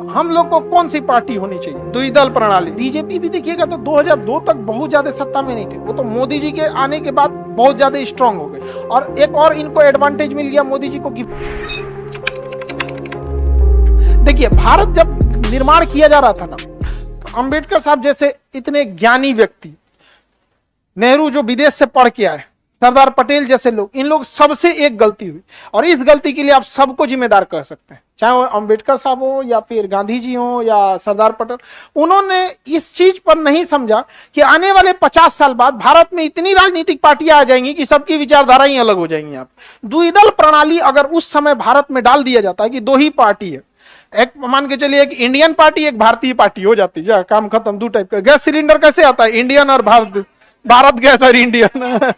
हम लोग को कौन सी पार्टी होनी चाहिए? द्विदल प्रणाली। बीजेपी भी देखिएगा तो 2002 तक बहुत ज्यादा सत्ता में नहीं थे, वो तो मोदी जी के आने के बाद बहुत ज्यादा स्ट्रांग हो गए। और एक और इनको एडवांटेज मिल गया मोदी जी को कि देखिए, भारत जब निर्माण किया जा रहा था ना, तो अंबेडकर साहब जैसे इतने ज्ञानी व्यक्ति, नेहरू जो विदेश से पढ़ के आए, सरदार पटेल जैसे लोग, इन लोग सबसे एक गलती हुई और इस गलती के लिए आप सबको जिम्मेदार कह सकते हैं, चाहे वो अंबेडकर साहब हो या फिर गांधी जी हो या सरदार पटेल। उन्होंने इस चीज पर नहीं समझा कि आने वाले 50 साल बाद भारत में इतनी राजनीतिक पार्टियां आ जाएंगी कि सबकी विचारधारा ही अलग हो जाएंगी। आप द्विदल प्रणाली अगर उस समय भारत में डाल दिया जाता है कि दो ही पार्टी है, एक मान के चलिए एक इंडियन पार्टी एक भारतीय पार्टी हो जाती है, काम खत्म। दो टाइप का गैस सिलेंडर कैसे आता है, इंडियन और भारत गैस और इंडियन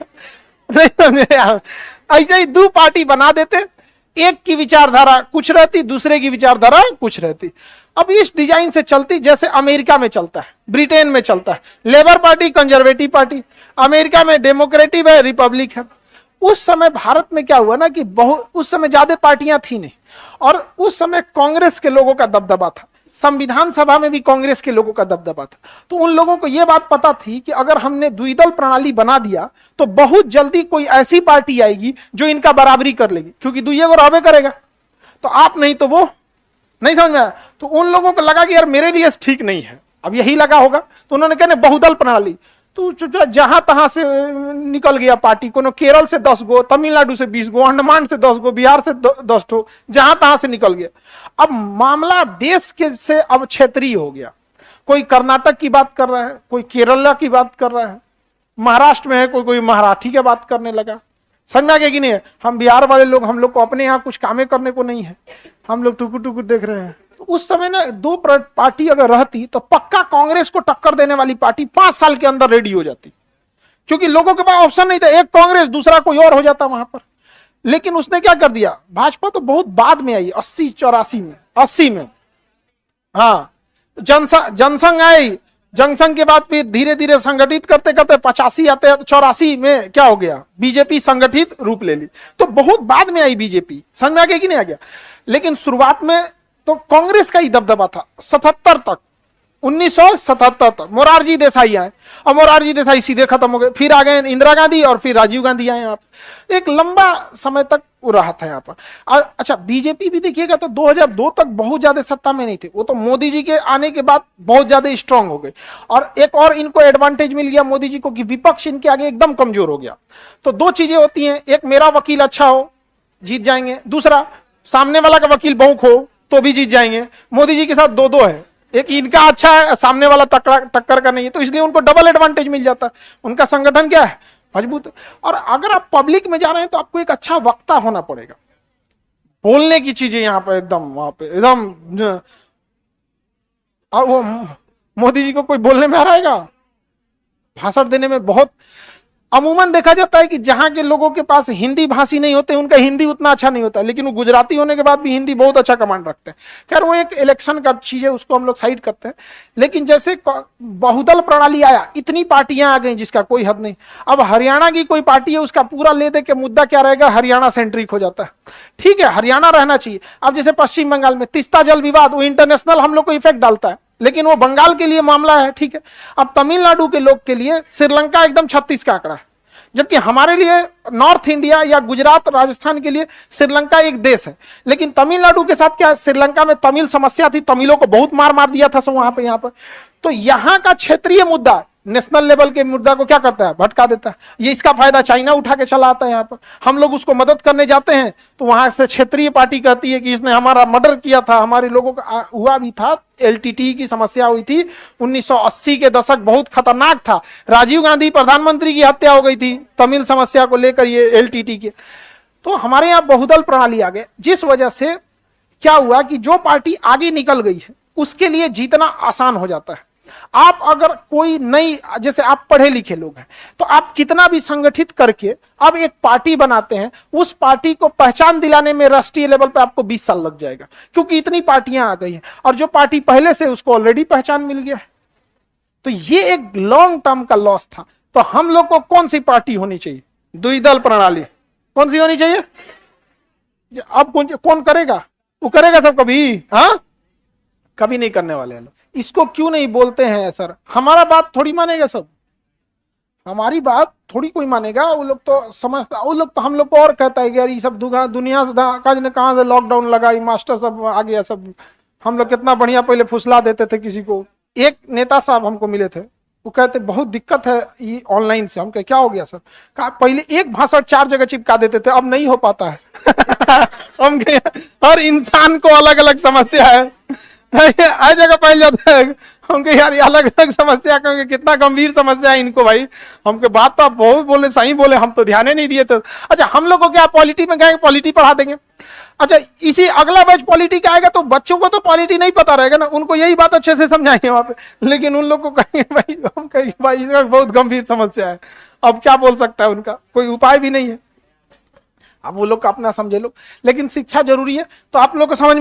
नहीं समझे? ऐसे ही दो पार्टी बना देते, एक की विचारधारा कुछ रहती, दूसरे की विचारधारा कुछ रहती। अब इस डिजाइन से चलती जैसे अमेरिका में चलता है, ब्रिटेन में चलता है, labour party conservative party, America में डेमोक्रेटिक है, रिपब्लिक है। उस समय भारत में क्या हुआ ना कि बहुत उस समय ज्यादा पार्टियां थी नहीं, और उस समय कांग्रेस के लोगों का दबदबा था, संविधान सभा में भी कांग्रेस के लोगों का दबदबा था। तो उन लोगों को यह बात पता थी कि अगर हमने द्विदल प्रणाली बना दिया तो बहुत जल्दी कोई ऐसी पार्टी आएगी जो इनका बराबरी कर लेगी, क्योंकि दुइये को रहबे करेगा, तो आप नहीं तो वो। नहीं समझ में आया? तो उन लोगों को लगा कि यार मेरे लिए ठीक नहीं है, अब यही लगा होगा, तो उन्होंने कहने बहुदल प्रणाली। तो जहां तहां से निकल गया पार्टी, कोनो केरल से 10 गो, तमिलनाडु से 20 गो, अंडमान से 10 गो, बिहार से 10 गो, जहां तहां से निकल गया। अब मामला देश के से अब क्षेत्रीय हो गया, कोई कर्नाटक की बात कर रहा है, कोई केरला की बात कर रहा है, महाराष्ट्र में है कोई मराठी की बात करने लगा। समझ में आ गया कि नहीं है? हम बिहार वाले लोग, हम लोग को अपने यहाँ कुछ कामें करने को नहीं है, हम लोग टुकुर टुकुर देख रहे हैं। तो उस समय ना दो पार्टी अगर रहती तो पक्का कांग्रेस को टक्कर देने वाली पार्टी 5 साल के अंदर रेडी हो जाती, क्योंकि लोगों के पास ऑप्शन नहीं था, एक कांग्रेस दूसरा कोई और हो जाता वहां पर। लेकिन उसने क्या कर दिया, भाजपा तो बहुत बाद में आई, 80 में हाँ जनसंघ आई, जनसंघ के बाद फिर धीरे धीरे संगठित करते करते 85 आते, 84 में क्या हो गया, बीजेपी संगठित रूप ले ली। तो बहुत बाद में आई बीजेपी, समझ में आ गया कि नहीं आ गया? लेकिन शुरुआत में तो कांग्रेस का ही दबदबा था 77 तक, 1977 तक मोरारजी देसाई आए, और मोरारजी देसाई सीधे खत्म हो गए, फिर आ गए इंदिरा गांधी और फिर राजीव गांधी आए। आप एक लंबा समय तक वो रहा था यहाँ पर। अच्छा, बीजेपी भी देखिएगा तो 2002 तक बहुत ज्यादा सत्ता में नहीं थे, वो तो मोदी जी के आने के बाद बहुत ज्यादा स्ट्रांग हो गए। और एक और इनको एडवांटेज मिल गया मोदी जी को कि विपक्ष इनके आगे एकदम कमजोर हो गया। तो दो चीजें होती हैं, एक मेरा वकील अच्छा हो जीत जाएंगे, दूसरा सामने वाला का वकील बहुक हो तो भी जीत जाएंगे। मोदी जी के साथ दो है, एक इनका अच्छा है, सामने वाला टक्कर का नहीं है, तो इसलिए उनको डबल एडवांटेज मिल जाता है। उनका संगठन क्या है, मजबूत। और अगर आप पब्लिक में जा रहे हैं तो आपको एक अच्छा वक्ता होना पड़ेगा, बोलने की चीजें यहाँ पे एकदम वहां पे एकदम। और वो मोदी जी को कोई बोलने में आ रहेगा, भाषण देने में बहुत। अमूमन देखा जाता है कि जहां के लोगों के पास हिंदी भाषी नहीं होते, उनका हिंदी उतना अच्छा नहीं होता, लेकिन वो गुजराती होने के बाद भी हिंदी बहुत अच्छा कमांड रखते हैं। खैर वो एक इलेक्शन का चीज है, उसको हम लोग साइड करते हैं। लेकिन जैसे बहुदल प्रणाली आया, इतनी पार्टियां आ गई जिसका कोई हद नहीं। अब हरियाणा की कोई पार्टी है, उसका पूरा ले दे के मुद्दा क्या रहेगा, हरियाणा सेंट्रिक हो जाता है। ठीक है, हरियाणा रहना चाहिए। अब जैसे पश्चिम बंगाल में तीस्ता जल विवाद, वो इंटरनेशनल हम लोग को इफेक्ट डालता है, लेकिन वो बंगाल के लिए मामला है, ठीक है। अब तमिलनाडु के लोग के लिए श्रीलंका एकदम 36 का आंकड़ा है, जबकि हमारे लिए नॉर्थ इंडिया या गुजरात राजस्थान के लिए श्रीलंका एक देश है। लेकिन तमिलनाडु के साथ क्या, श्रीलंका में तमिल समस्या थी, तमिलों को बहुत मार दिया था वहां पे, यहाँ पर। तो यहाँ का क्षेत्रीय मुद्दा नेशनल लेवल के मुद्दा को क्या करता है, भटका देता है। ये इसका फायदा चाइना उठा के चला आता है यहाँ पर। हम लोग उसको मदद करने जाते हैं तो वहां से क्षेत्रीय पार्टी कहती है कि इसने हमारा मर्डर किया था, हमारे लोगों का हुआ भी था, एलटीटी की समस्या हुई थी 1980 के दशक, बहुत खतरनाक था। राजीव गांधी प्रधानमंत्री की हत्या हो गई थी तमिल समस्या को लेकर, ये एलटीटी के। तो हमारे यहाँ बहुदल प्रणाली आ गए, जिस वजह से क्या हुआ कि जो पार्टी आगे निकल गई है उसके लिए जीतना आसान हो जाता है। आप अगर कोई नई, जैसे आप पढ़े लिखे लोग हैं, तो आप कितना भी संगठित करके अब एक पार्टी बनाते हैं, उस पार्टी को पहचान दिलाने में राष्ट्रीय लेवल पे आपको 20 साल लग जाएगा, क्योंकि इतनी पार्टियां आ गई हैं। और जो पार्टी पहले से, उसको ऑलरेडी पहचान मिल गया है। तो ये एक लॉन्ग टर्म का लॉस था। तो हम लोग को कौन सी पार्टी होनी चाहिए, द्विदल प्रणाली कौन सी होनी चाहिए? अब कौन करेगा, वो करेगा सब कभी, हाँ कभी नहीं करने वाले हैं लोग। इसको क्यों नहीं बोलते हैं सर? हमारा बात थोड़ी मानेगा सब, हमारी बात थोड़ी कोई मानेगा। वो लोग तो समझता, वो लोग तो हम लोग को और कहता है कि यार ये सब दुनिया से कहाँ से लॉकडाउन लगा, ये मास्टर सब आ गया सब। हम लोग कितना बढ़िया पहले फुसला देते थे किसी को। एक नेता साहब हमको मिले थे, वो कहते बहुत दिक्कत है ये ऑनलाइन से। हम कहे क्या हो गया सर? कहा पहले एक भाषण 4 जगह चिपका देते थे, अब नहीं हो पाता है। हम कहे हर इंसान को अलग अलग समस्या है, हर जगह पाई जाता है। हम कहे यार ये अलग अलग समस्या, कहेंगे कितना गंभीर समस्या है इनको भाई। हमके बात तो आप बहुत बोले, सही बोले, हम तो ध्यान ही नहीं दिए थे। अच्छा हम लोग को क्या पॉलिटी में गए, पॉलिटी पढ़ा देंगे। अच्छा इसी अगला बैच पॉलिटी का आएगा तो बच्चों को तो पॉलिटी नहीं पता रहेगा ना, उनको यही बात अच्छे से समझाएंगे वहां पे। लेकिन उन लोग को कहेंगे भाई, हम कहेंगे भाई इसमें बहुत गंभीर समस्या है, अब क्या बोल सकता है, उनका कोई उपाय भी नहीं है। अब वो लोग का अपना समझे लो, लेकिन शिक्षा जरूरी है। तो आप लोग को समझ में